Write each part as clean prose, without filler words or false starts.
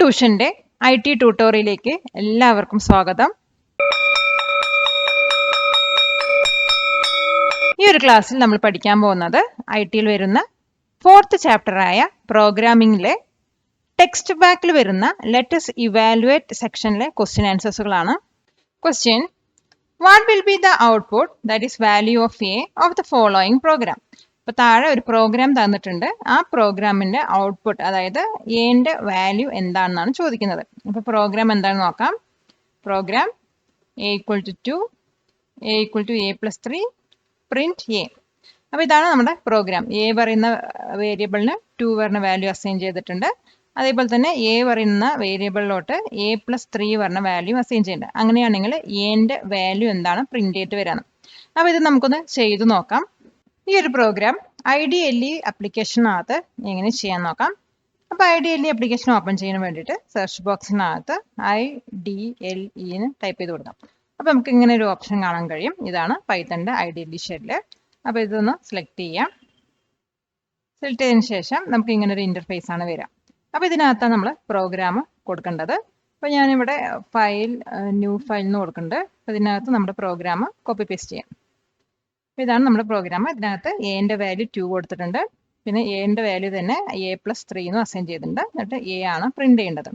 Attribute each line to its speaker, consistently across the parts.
Speaker 1: ട്യൂഷന്റെ IT ട്യൂട്ടോറിയലിലേക്ക് എല്ലാവർക്കും സ്വാഗതം. ഈ ഒരു ക്ലാസ്സിൽ നമ്മൾ പഠിക്കാൻ പോകുന്നത് ITയിൽ വരുന്ന 4th ചാപ്റ്ററായ പ്രോഗ്രാമിംഗിലെ ടെക്സ്റ്റ് ബാക്കിൽ വരുന്ന ലെറ്റ് us ഇവാലുവേറ്റ് സെക്ഷനിലെ ക്വസ്റ്റ്യൻ ആൻസേഴ്സുകളാണ്. Question: what will be the output that is value of A of the following program? ഇപ്പൊ താഴെ ഒരു പ്രോഗ്രാം തന്നിട്ടുണ്ട്. ആ പ്രോഗ്രാമിന്റെ ഔട്ട്പുട്ട്, അതായത് എന്റെ വാല്യൂ എന്താണെന്നാണ് ചോദിക്കുന്നത്. അപ്പൊ പ്രോഗ്രാം എന്താണെന്ന് നോക്കാം. Program a equal to 2, a equal to a plus 3, print a. അപ്പൊ ഇതാണ് നമ്മുടെ പ്രോഗ്രാം. എ പറയുന്ന വേരിയബിളിന് 2 പറഞ്ഞ വാല്യൂ അസൈൻ ചെയ്തിട്ടുണ്ട്. അതേപോലെ തന്നെ എ പറയുന്ന വേരിയബിളിലോട്ട് a plus 3 പറഞ്ഞ വാല്യൂ അസൈൻ ചെയ്യുന്നുണ്ട്. അങ്ങനെയാണെങ്കിൽ എന്റെ വാല്യൂ എന്താണ് പ്രിന്റ് ചെയ്തിട്ട് വരാണ്. അപ്പൊ ഇത് നമുക്കൊന്ന് ചെയ്തു നോക്കാം. ഈ ഒരു പ്രോഗ്രാം IDLE ആപ്ലിക്കേഷനകത്ത് എങ്ങനെ ചെയ്യാൻ നോക്കാം. അപ്പോൾ IDLE ആപ്ലിക്കേഷൻ ഓപ്പൺ ചെയ്യാൻ വേണ്ടിയിട്ട് സെർച്ച് ബോക്സിനകത്ത് IDLE എന്ന് ടൈപ്പ് ചെയ്ത് കൊടുക്കാം. അപ്പോൾ നമുക്ക് ഇങ്ങനെ ഒരു ഓപ്ഷൻ കാണാൻ കഴിയും. ഇതാണ് പൈത്തണിന്റെ IDLE ഷെല്ല്. അപ്പോൾ ഇതൊന്ന് സെലക്ട് ചെയ്യാം. സെലക്ട് ചെയ്തതിന് ശേഷം നമുക്ക് ഇങ്ങനെ ഒരു ഇന്റർഫേസ് ആണ് വരിക. അപ്പോൾ ഇതിനകത്താണ് നമ്മൾ പ്രോഗ്രാം കൊടുക്കേണ്ടത്. അപ്പോൾ ഞാനിവിടെ ഫയൽ ന്യൂ ഫയൽ എന്ന് കൊടുക്കുന്നുണ്ട്. അപ്പോൾ ഇതിനകത്ത് നമ്മുടെ പ്രോഗ്രാം കോപ്പി പേസ്റ്റ് ചെയ്യാം. ഇതാണ് നമ്മുടെ പ്രോഗ്രാം. ഇതിനകത്ത് എന്റെ വാല്യൂ 2 കൊടുത്തിട്ടുണ്ട്. പിന്നെ എന്റെ വാല്യൂ തന്നെ a plus 3 എന്ന് അസൈൻ ചെയ്തിട്ടുണ്ട്. എന്നിട്ട് a ആണ് പ്രിന്റ് ചെയ്യേണ്ടത്.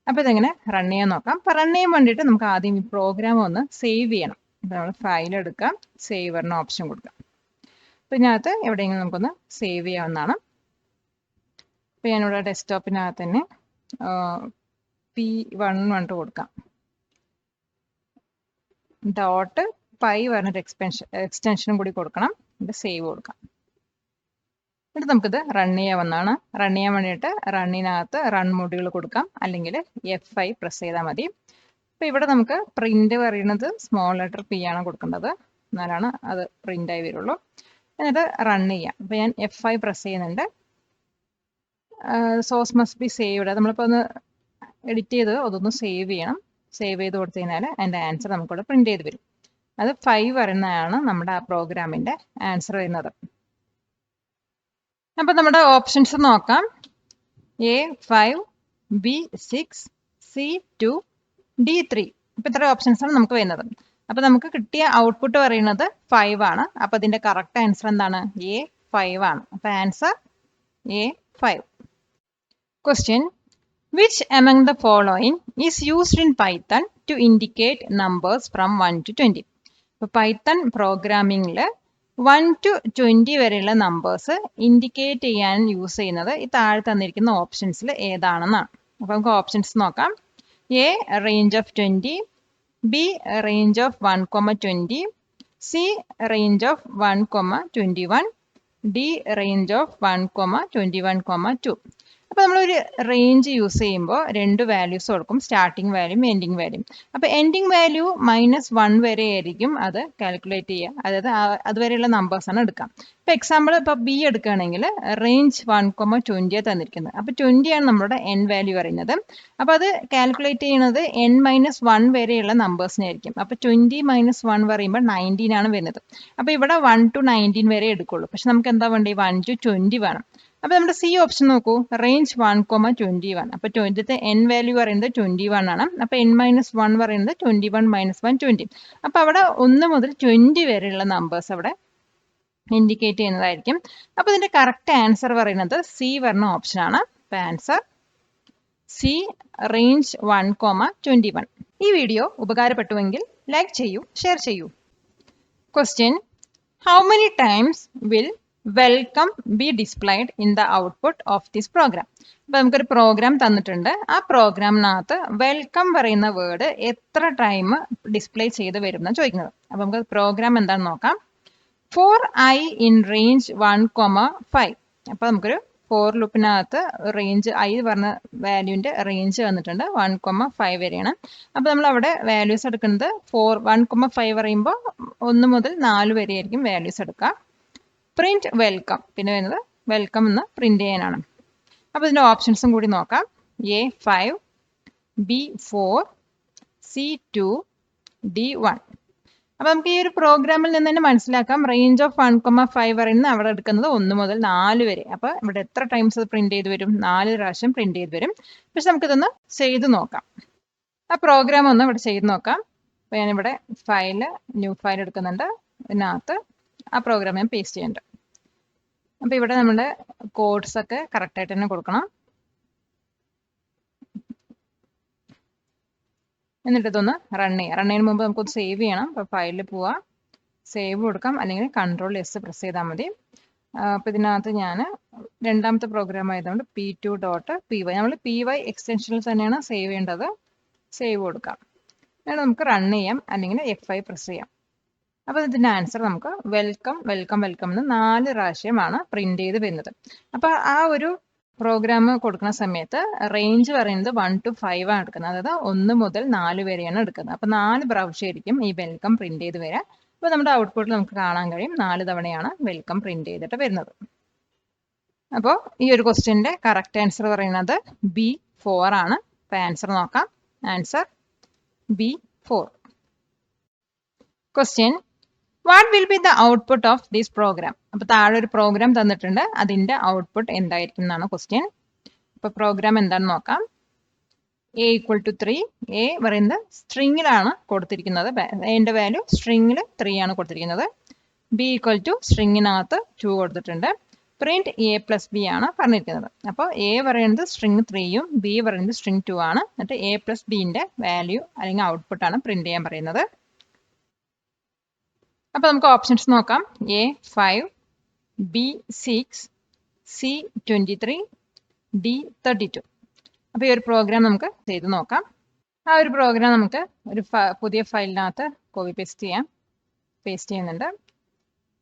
Speaker 1: അപ്പോൾ ഇതെങ്ങനെ റൺ ചെയ്യാൻ നോക്കാം. അപ്പോൾ റൺ ചെയ്യാൻ വേണ്ടിയിട്ട് നമുക്ക് ആദ്യം ഈ പ്രോഗ്രാം ഒന്ന് സേവ് ചെയ്യണം. അപ്പോൾ നമ്മൾ ഫയൽ എടുക്കാം, സേവ് പറഞ്ഞ ഓപ്ഷൻ കൊടുക്കാം. അപ്പോൾ ഇതിനകത്ത് എവിടെയെങ്കിലും നമുക്കൊന്ന് സേവ് ചെയ്യാവുന്നതാണ്. അപ്പോൾ ഞാനിവിടെ ഡെസ്ക്ടോപ്പിനകത്ത് തന്നെ P1 കൊടുക്കാം. ഡോട്ട് പൈ പറഞ്ഞൊരു എക്സ്റ്റൻഷനും കൂടി കൊടുക്കണം. എന്നിട്ട് സേവ് കൊടുക്കാം. എന്നിട്ട് നമുക്കിത് റൺ ചെയ്യാവുന്നതാണ്. റൺ ചെയ്യാൻ വേണ്ടിയിട്ട് റണ്ണിനകത്ത് റൺ മോഡുകൾ കൊടുക്കാം, അല്ലെങ്കിൽ F5 പ്രസ് ചെയ്താൽ മതി. അപ്പോൾ ഇവിടെ നമുക്ക് പ്രിന്റ് പറയുന്നത് സ്മോൾ ലെറ്റർ P ആണ് കൊടുക്കേണ്ടത്, എന്നാലാണ് അത് പ്രിന്റ് ആയി വരുള്ളൂ. എന്നിട്ട് റൺ ചെയ്യാം. അപ്പോൾ ഞാൻ F5 പ്രസ് ചെയ്യുന്നുണ്ട്. Source must be saved. നമ്മളിപ്പോൾ ഒന്ന് എഡിറ്റ് ചെയ്ത് അതൊന്ന് സേവ് ചെയ്യണം. സേവ് ചെയ്ത് കൊടുത്തു കഴിഞ്ഞാൽ അതിൻ്റെ ആൻസർ നമുക്കിവിടെ പ്രിന്റ് ചെയ്ത് വരും. അത് 5 വരുന്നതാണ് നമ്മുടെ ആ പ്രോഗ്രാമിന്റെ ആൻസർ വരുന്നത്. അപ്പൊ നമ്മുടെ ഓപ്ഷൻസ് നോക്കാം. A5, B6, C2, D3. അപ്പൊ ഇത്ര ഓപ്ഷൻസ് ആണ് നമുക്ക് വരുന്നത്. അപ്പൊ നമുക്ക് കിട്ടിയ ഔട്ട്പുട്ട് പറയുന്നത് 5 ആണ്. അപ്പൊ ഇതിന്റെ കറക്റ്റ് ആൻസർ എന്താണ്? A5 ആണ്. അപ്പൊ answer A5. Question: which among the following is used in Python to indicate numbers from 1 to 20? ഇപ്പോൾ പൈത്തൺ പ്രോഗ്രാമിംഗിൽ 1 to 20 വരെയുള്ള നമ്പേഴ്സ് ഇൻഡിക്കേറ്റ് ചെയ്യാൻ യൂസ് ചെയ്യുന്നത് ഈ താഴെ തന്നിരിക്കുന്ന ഓപ്ഷൻസിൽ ഏതാണെന്നാണ്. അപ്പോൾ നമുക്ക് ഓപ്ഷൻസ് നോക്കാം. A range of 20, B range of 1,20, C range of 1,21, D range of 1,21,2. അപ്പോൾ നമ്മളൊരു റേഞ്ച് യൂസ് ചെയ്യുമ്പോൾ 2 വാല്യൂസ് കൊടുക്കും, സ്റ്റാർട്ടിംഗ് വാല്യൂം എൻഡിങ് വാല്യൂം. അപ്പോൾ എൻഡിങ് വാല്യൂ -1 വരെ ആയിരിക്കും അത് കാൽക്കുലേറ്റ് ചെയ്യുക. അതായത് അതുവരെയുള്ള നമ്പേഴ്സാണ് എടുക്കാം. ഇപ്പോൾ എക്സാമ്പിൾ ഇപ്പോൾ B എടുക്കുകയാണെങ്കിൽ റേഞ്ച് 1,20 തന്നിരിക്കുന്നത്. അപ്പോൾ 20 ആണ് നമ്മുടെ എൻ വാല്യൂ പറയുന്നത്. അപ്പോൾ അത് കാൽക്കുലേറ്റ് ചെയ്യുന്നത് n-1 വരെയുള്ള നമ്പേഴ്സിനായിരിക്കും. അപ്പോൾ 20 - 1 പറയുമ്പോൾ 19 ആണ് വരുന്നത്. അപ്പോൾ ഇവിടെ 1 to 19 വരെ എടുക്കുള്ളൂ. പക്ഷെ നമുക്ക് എന്താ വേണ്ടി? 1 to 20 വേണം. അപ്പോൾ നമ്മുടെ C ഓപ്ഷൻ നോക്കൂ, റേഞ്ച് 1,21. അപ്പോൾ 20ത്തെ എൻ വാല്യൂ പറയുന്നത് 21 ആണ്. അപ്പോൾ n-1 പറയുന്നത് 21 - 1 20. അപ്പോൾ അവിടെ 1 മുതൽ 20 വരെയുള്ള നമ്പേഴ്സ് അവിടെ ഇൻഡിക്കേറ്റ് ചെയ്യുന്നതായിരിക്കും. അപ്പോൾ ഇതിന്റെ കറക്റ്റ് ആൻസർ പറയുന്നത് C പറഞ്ഞ ഓപ്ഷൻ ആണ്. അപ്പോൾ ആൻസർ C റേഞ്ച് 1,21. ഈ വീഡിയോ ഉപകാരപ്പെട്ടുവെങ്കിൽ ലൈക്ക് ചെയ്യൂ, ഷെയർ ചെയ്യൂ. Question: how many times will welcome be displayed in the output of this program? അപ്പോൾ നമുക്കൊരു പ്രോഗ്രാം തന്നിട്ടുണ്ട്. ആ പ്രോഗ്രാമിനകത്ത് വെൽക്കം പറയുന്ന വേർഡ് എത്ര ടൈം ഡിസ്പ്ലേ ചെയ്ത് വരും എന്നാണ് ചോദിക്കുന്നത്. അപ്പോൾ നമുക്ക് പ്രോഗ്രാം എന്താണെന്ന് നോക്കാം. For I in range 1,5. അപ്പോൾ നമുക്കൊരു ഫോർ ലൂപ്പിനകത്ത് റേഞ്ച് I പറഞ്ഞ വാല്യൂവിന്റെ റേഞ്ച് വന്നിട്ടുണ്ട് 1,5 വരെയാണ്. അപ്പോൾ നമ്മൾ അവിടെ വാല്യൂസ് എടുക്കുന്നത് 1,5 പറയുമ്പോൾ 1 മുതൽ 4 വരെ ആയിരിക്കും വാല്യൂസ് എടുക്കുക. പ്രിന്റ് വെൽക്കം, പിന്നെ വരുന്നത് വെൽക്കം എന്ന് പ്രിന്റ് ചെയ്യാനാണ്. അപ്പോൾ ഇതിന്റെ ഓപ്ഷൻസും കൂടി നോക്കാം. A5, B4, C2, D1. അപ്പോൾ നമുക്ക് ഈ ഒരു പ്രോഗ്രാമിൽ നിന്ന് തന്നെ മനസ്സിലാക്കാം റേഞ്ച് ഓഫ് 1,5 പറയുന്നത് അവിടെ എടുക്കുന്നത് 1 മുതൽ 4 വരെ. അപ്പോൾ ഇവിടെ എത്ര ടൈംസ് അത് പ്രിന്റ് ചെയ്ത് വരും? 4 പ്രാവശ്യം പ്രിന്റ് ചെയ്ത് വരും. പക്ഷെ നമുക്കിതൊന്ന് ചെയ്ത് നോക്കാം. ആ പ്രോഗ്രാം ഒന്ന് ഇവിടെ ചെയ്ത് നോക്കാം. അപ്പോൾ ഞാനിവിടെ ഫയല് ന്യൂ ഫയൽ എടുക്കുന്നുണ്ട്. ഇതിനകത്ത് ആ പ്രോഗ്രാം ഞാൻ പേസ്റ്റ് ചെയ്യുന്നുണ്ട്. അപ്പോൾ ഇവിടെ നമ്മുടെ കോഡ്സ് ഒക്കെ കറക്റ്റായിട്ട് തന്നെ കൊടുക്കണം. എന്നിട്ട് ഇതൊന്ന് റൺ ചെയ്യാം. റൺ ചെയ്യുന്നതിന് മുമ്പ് നമുക്കൊന്ന് സേവ് ചെയ്യണം. അപ്പോൾ ഫയലിൽ പോവാം, സേവ് കൊടുക്കാം, അല്ലെങ്കിൽ Ctrl+S പ്രസ് ചെയ്താൽ മതി. അപ്പോൾ ഇതിനകത്ത് ഞാൻ രണ്ടാമത്തെ പ്രോഗ്രാം ആയതുകൊണ്ട് p2.py നമ്മൾ py എക്സ്റ്റൻഷനിൽ തന്നെയാണ് സേവ് ചെയ്യേണ്ടത്. സേവ് കൊടുക്കാം. എന്നിട്ട് നമുക്ക് റൺ ചെയ്യാം, അല്ലെങ്കിൽ F5 പ്രസ് ചെയ്യാം. അപ്പോൾ ഇതിൻ്റെ ആൻസർ നമുക്ക് വെൽക്കം വെൽക്കം വെൽക്കം എന്ന് 4 പ്രാവശ്യമാണ് പ്രിന്റ് ചെയ്ത് വരുന്നത്. അപ്പോൾ ആ ഒരു പ്രോഗ്രാം കൊടുക്കുന്ന സമയത്ത് റേഞ്ച് പറയുന്നത് 1 to 5 ആണ് എടുക്കുന്നത്. അതായത് 1 മുതൽ 4 വരെയാണ് എടുക്കുന്നത്. അപ്പോൾ 4 പ്രാവശ്യമായിരിക്കും ഈ വെൽക്കം പ്രിന്റ് ചെയ്ത് വരിക. അപ്പോൾ നമ്മുടെ ഔട്ട്പുട്ടിൽ നമുക്ക് കാണാൻ കഴിയും 4 തവണയാണ് വെൽക്കം പ്രിന്റ് ചെയ്തിട്ട് വരുന്നത്. അപ്പോൾ ഈ ഒരു ക്വസ്റ്റ്യൻ്റെ കറക്റ്റ് ആൻസർ പറയുന്നത് B4 ആണ്. അപ്പോൾ ആൻസർ നോക്കാം. Answer B4. Question, what will be the output of this program? അപ്പോൾ താഴെ ഒരു പ്രോഗ്രാം തന്നിട്ടുണ്ട്, അതിൻ്റെ ഔട്ട്പുട്ട് എന്തായിരിക്കും എന്നാണ് ക്വസ്റ്റ്യൻ. അപ്പോൾ പ്രോഗ്രാം എന്താണെന്ന് നോക്കാം. A = 3. A പറയുന്നത് സ്ട്രിങ്ങിലാണ് കൊടുത്തിരിക്കുന്നത്. എൻ്റെ വാല്യൂ സ്ട്രിങ്ങിൽ 3 ആണ് കൊടുത്തിരിക്കുന്നത്. B = സ്ട്രിങ്ങിനകത്ത് 2 കൊടുത്തിട്ടുണ്ട്. പ്രിന്റ് A+B ആണ് പറഞ്ഞിരിക്കുന്നത്. അപ്പോൾ A പറയുന്നത് സ്ട്രിങ് 3യും B പറയുന്നത് സ്ട്രിങ് 2 ആണ്. എന്നിട്ട് A+Bൻ്റെ വാല്യൂ അല്ലെങ്കിൽ ഔട്ട്പുട്ടാണ് പ്രിന്റ് ചെയ്യാൻ പറയുന്നത്. അപ്പോൾ നമുക്ക് ഓപ്ഷൻസ് നോക്കാം. A5, B6, C23, D32. അപ്പോൾ ഈ ഒരു പ്രോഗ്രാം നമുക്ക് ചെയ്ത് നോക്കാം. ആ ഒരു പ്രോഗ്രാം നമുക്ക് ഒരു പുതിയ ഫയലിനകത്ത് കോപ്പി പേസ്റ്റ് ചെയ്യാം. പേസ്റ്റ് ചെയ്യുന്നുണ്ട്.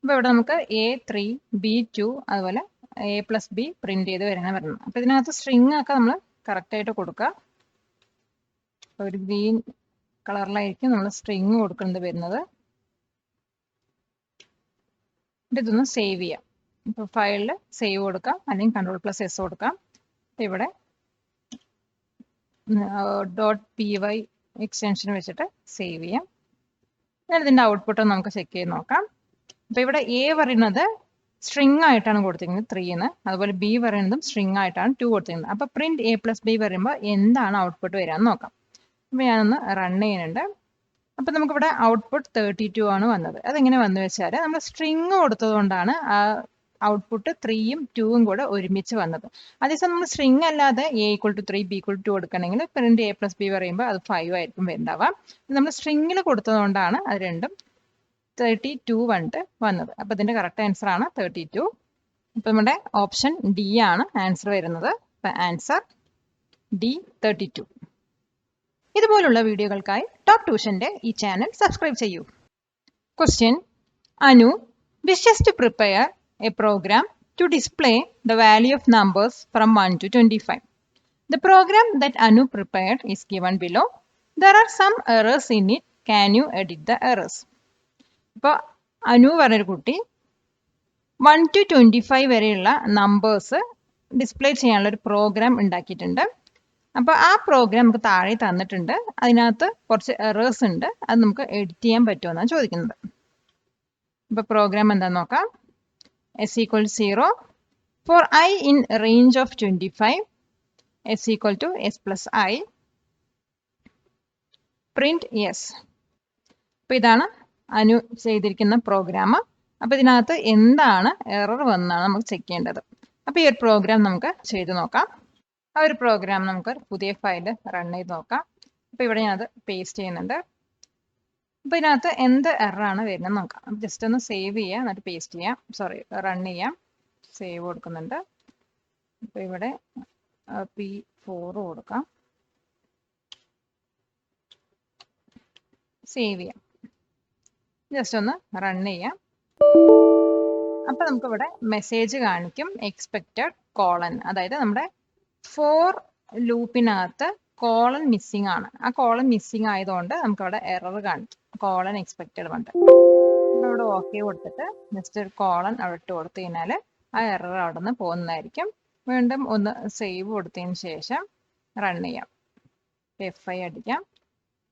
Speaker 1: അപ്പോൾ ഇവിടെ നമുക്ക് A3, B2 അതുപോലെ A+B പ്രിന്റ് ചെയ്ത് വരുന്നത്. അപ്പോൾ ഇതിനകത്ത് സ്ട്രിങ് ഒക്കെ നമ്മൾ കറക്റ്റായിട്ട് കൊടുക്കുക. ഒരു ഗ്രീൻ കളറിലായിരിക്കും നമ്മൾ സ്ട്രിങ് കൊടുക്കുന്നത് വരുന്നത്. ഇതൊന്ന് സേവ് ചെയ്യാം. ഇപ്പോൾ ഫയലിൽ സേവ് കൊടുക്കാം, അല്ലെങ്കിൽ Ctrl+S കൊടുക്കാം. ഇവിടെ .py എക്സ്റ്റൻഷൻ വെച്ചിട്ട് സേവ് ചെയ്യാം. എന്നിട്ട് ഇതിൻ്റെ ഔട്ട്പുട്ട് നമുക്ക് ചെക്ക് ചെയ്ത് നോക്കാം. അപ്പോൾ ഇവിടെ A പറയുന്നത് സ്ട്രിങ് ആയിട്ടാണ് കൊടുത്തിരിക്കുന്നത് 3 അതുപോലെ B പറയുന്നതും സ്ട്രിങ് ആയിട്ടാണ് 2 കൊടുത്തിരിക്കുന്നത്. അപ്പോൾ പ്രിന്റ് A+B പറയുമ്പോൾ എന്താണ് ഔട്ട്പുട്ട് വരാമെന്ന് നോക്കാം. അപ്പോൾ ഞാനൊന്ന് റൺ ചെയ്യുന്നുണ്ട്. അപ്പോൾ നമുക്കിവിടെ ഔട്ട്പുട്ട് 32 ആണ് വന്നത്. അതെങ്ങനെ വന്നു വെച്ചാൽ നമ്മൾ സ്ട്രിങ് കൊടുത്തതുകൊണ്ടാണ് ആ ഔട്ട്പുട്ട് 3യും 2യും കൂടെ ഒരുമിച്ച് വന്നത്. അതേസമയം നമ്മൾ സ്ട്രിങ് അല്ലാതെ A = 3, B = 2 കൊടുക്കണമെങ്കിൽ പ്രിന്റ് A+B പറയുമ്പോൾ അത് 5 ആയിരിക്കും ഉണ്ടാവുക. നമ്മൾ സ്ട്രിങ്ങിൽ കൊടുത്തതുകൊണ്ടാണ് അത് രണ്ടും 32 വന്നത്. അപ്പോൾ ഇതിൻ്റെ കറക്റ്റ് ആൻസർ ആണ് 32. അപ്പോൾ നമ്മുടെ ഓപ്ഷൻ D ആണ് ആൻസർ വരുന്നത്. അപ്പോൾ ആൻസർ D 32. ഇതുപോലുള്ള വീഡിയോകൾക്കായി ടോപ്പ് ട്യൂഷന്റെ ഈ ചാനൽ സബ്സ്ക്രൈബ് ചെയ്യൂ. Question, Anu wishes to prepare a program to display the value of numbers from 1 to 25. The program that Anu prepared is given below. There are some errors in it. Can you edit the errors? ഇപ്പോൾ അനു പറഞ്ഞൊരു കുട്ടി 1 to 25 വരെയുള്ള numbers display ചെയ്യാനുള്ള ഒരു programme ഉണ്ടാക്കിയിട്ടുണ്ട്. അപ്പോൾ ആ programme നമുക്ക് താഴെ തന്നിട്ടുണ്ട്. അതിനകത്ത് കുറച്ച് എറേഴ്സ് ഉണ്ട്. അത് നമുക്ക് എഡിറ്റ് ചെയ്യാൻ പറ്റുമെന്നാണ് ചോദിക്കുന്നത്. അപ്പോൾ പ്രോഗ്രാം എന്താണെന്ന് നോക്കാം. S = 0 for I in range of 25, S = S+I, print yes. അപ്പോൾ ഇതാണ് അനു ചെയ്തിരിക്കുന്ന പ്രോഗ്രാം. അപ്പോൾ ഇതിനകത്ത് എന്താണ് എറർ വന്നാണ് നമുക്ക് ചെക്ക് ചെയ്യേണ്ടത്. അപ്പോൾ ഈ ഒരു പ്രോഗ്രാം നമുക്ക് ചെയ്ത് നോക്കാം. ആ ഒരു പ്രോഗ്രാം നമുക്ക് പുതിയ ഫയൽ റൺ ചെയ്ത് നോക്കാം. അപ്പോൾ ഇവിടെ ഞാനത് പേസ്റ്റ് ചെയ്യുന്നുണ്ട്. അപ്പോൾ ഇതിനകത്ത് എന്ത് എററാണ് വരുന്നത് നോക്കാം. ജസ്റ്റ് ഒന്ന് സേവ് ചെയ്യാം, എന്നിട്ട് പേസ്റ്റ് ചെയ്യാം, റൺ ചെയ്യാം. സേവ് കൊടുക്കുന്നുണ്ട്. അപ്പോൾ ഇവിടെ P4 കൊടുക്കാം, സേവ് ചെയ്യാം, ജസ്റ്റ് ഒന്ന് റൺ ചെയ്യാം. അപ്പോൾ നമുക്കിവിടെ മെസ്സേജ് കാണിക്കും എക്സ്പെക്റ്റഡ് കോളൻ, അതായത് നമ്മുടെ ഫോർ ലൂപ്പിനകത്ത് കോളൻ മിസ്സിംഗ് ആണ്. ആ കോളൻ മിസ്സിംഗ് ആയതുകൊണ്ട് നമുക്കവിടെ എറർ കാണിക്കും, കോളൻ എക്സ്പെക്റ്റഡ് ഉണ്ട്. അപ്പോൾ ഇവിടെ ഓക്കെ കൊടുത്തിട്ട് ജസ്റ്റ് ഒരു കോളൻ അവിടെ ഇട്ട് കൊടുത്തു കഴിഞ്ഞാൽ ആ എറർ അവിടെ നിന്ന് പോകുന്നതായിരിക്കും. വീണ്ടും ഒന്ന് സേവ് കൊടുത്തതിന് ശേഷം റൺ ചെയ്യാം, F5 അടിക്കാം.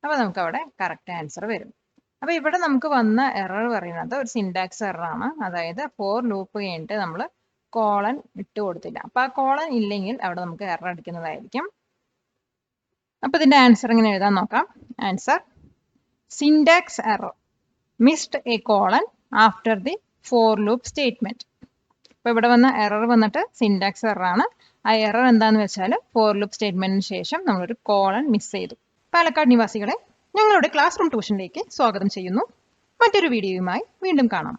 Speaker 1: അപ്പോൾ നമുക്കവിടെ കറക്റ്റ് ആൻസർ വരും. അപ്പോൾ ഇവിടെ നമുക്ക് വന്ന എറർ പറയുന്നത് ഒരു സിൻടാക്സ് എററാണ്. അതായത് ഫോർ ലൂപ്പ് കഴിഞ്ഞിട്ട് നമ്മൾ കോളൻ ഇട്ട് കൊടുത്തില്ല. അപ്പോൾ ആ കോളൻ ഇല്ലെങ്കിൽ അവിടെ നമുക്ക് എറർ അടിക്കുന്നതായിരിക്കും. അപ്പോൾ ഇതിന്റെ ആൻസർ എങ്ങനെ എഴുതാൻ നോക്കാം. Answer syntax error missed A colon after the for loop statement. അപ്പോൾ ഇവിടെ വന്ന എറർ വന്നിട്ട് സിൻടാക്സ് എറർ ആണ്. ആ എറർ എന്താന്ന് വെച്ചാൽ ഫോർ ലൂപ്പ് സ്റ്റേറ്റ്മെന്റിന് ശേഷം നമ്മളൊരു കോളൻ മിസ് ചെയ്തു. പാലക്കാട് നിവാസികളെ ഞങ്ങളുടെ ക്ലാസ് റൂം ട്യൂഷനിലേക്ക് സ്വാഗതം ചെയ്യുന്നു. മറ്റൊരു വീഡിയോയുമായി വീണ്ടും കാണാം.